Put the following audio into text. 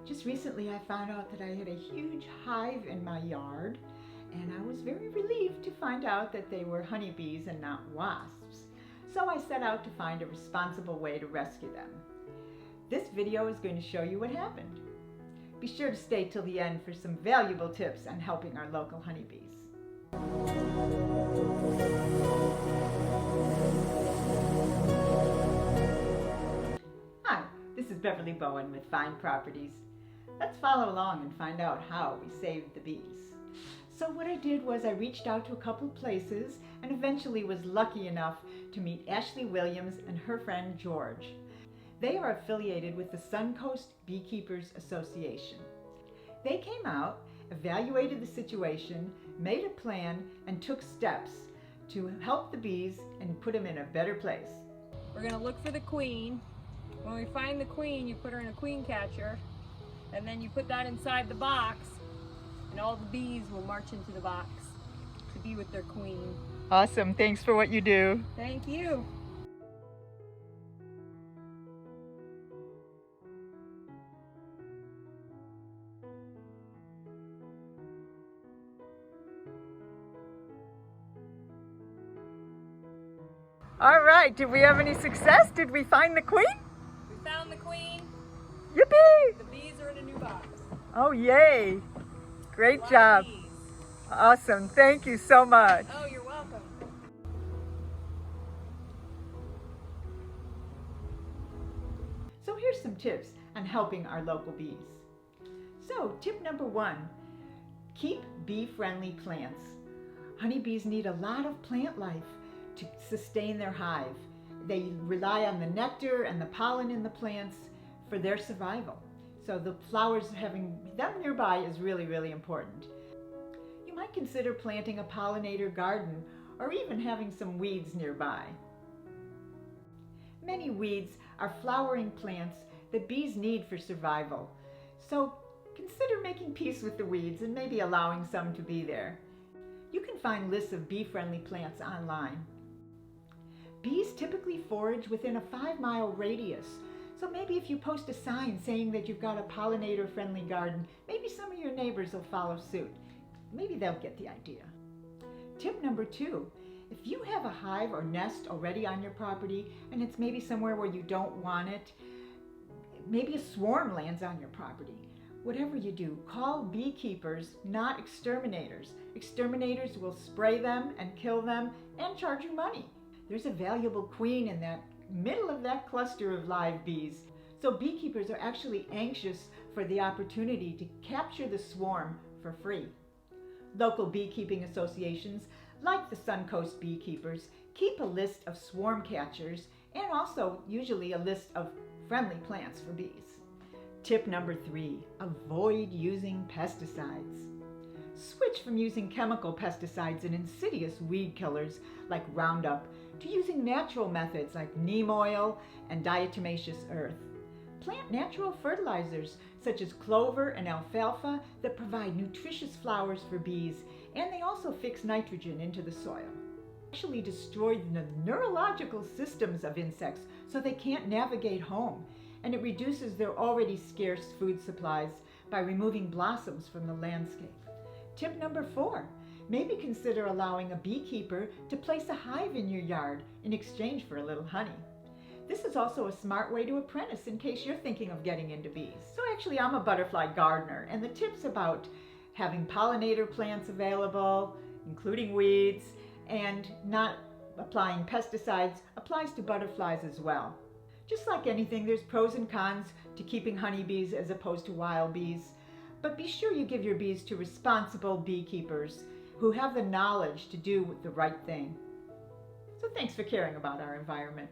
Just recently I found out that I had a huge hive in my yard, and I was very relieved to find out that they were honeybees and not wasps. So I set out to find a responsible way to rescue them. This video is going to show you what happened. Be sure to stay till the end for some valuable tips on helping our local honeybees. Hi, this is Beverly Bowen with Fine Properties. Let's follow along and find out how we saved the bees. So what I did was I reached out to a couple places and eventually was lucky enough to meet Ashley Williams and her friend George. They are affiliated with the Suncoast Beekeepers Association. They came out, evaluated the situation, made a plan, and took steps to help the bees and put them in a better place. We're going to look for the queen. When we find the queen, you put her in a queen catcher, and then you put that inside the box, and all the bees will march into the box to be with their queen. Awesome. Thanks for what you do. Thank you. All right, did we have any success? Did we find the queen? We found the queen. Yippee! The bees are in a new box. Oh, yay. Great job. Bees. Awesome. Thank you so much. Oh, you're welcome. So here's some tips on helping our local bees. So tip number 1, keep bee-friendly plants. Honeybees need a lot of plant life to sustain their hive. They rely on the nectar and the pollen in the plants for their survival. So the flowers, having them nearby is really, really important. You might consider planting a pollinator garden or even having some weeds nearby. Many weeds are flowering plants that bees need for survival. So consider making peace with the weeds and maybe allowing some to be there. You can find lists of bee-friendly plants online. Bees typically forage within a 5-mile radius. So maybe if you post a sign saying that you've got a pollinator-friendly garden, maybe some of your neighbors will follow suit. Maybe they'll get the idea. Tip number 2, if you have a hive or nest already on your property and it's maybe somewhere where you don't want it, maybe a swarm lands on your property. Whatever you do, call beekeepers, not exterminators. Exterminators will spray them and kill them and charge you money. There's a valuable queen in that middle of that cluster of live bees. So beekeepers are actually anxious for the opportunity to capture the swarm for free. Local beekeeping associations, like the Suncoast Beekeepers, keep a list of swarm catchers and also usually a list of friendly plants for bees. Tip number 3, avoid using pesticides. Switch from using chemical pesticides and insidious weed killers like Roundup to using natural methods like neem oil and diatomaceous earth. Plant natural fertilizers such as clover and alfalfa that provide nutritious flowers for bees, and they also fix nitrogen into the soil. Actually destroy the neurological systems of insects so they can't navigate home, and it reduces their already scarce food supplies by removing blossoms from the landscape. Tip number 4, maybe consider allowing a beekeeper to place a hive in your yard in exchange for a little honey. This is also a smart way to apprentice in case you're thinking of getting into bees. So actually I'm a butterfly gardener, and the tips about having pollinator plants available, including weeds, and not applying pesticides applies to butterflies as well. Just like anything, there's pros and cons to keeping honeybees as opposed to wild bees. But be sure you give your bees to responsible beekeepers who have the knowledge to do the right thing. So thanks for caring about our environment.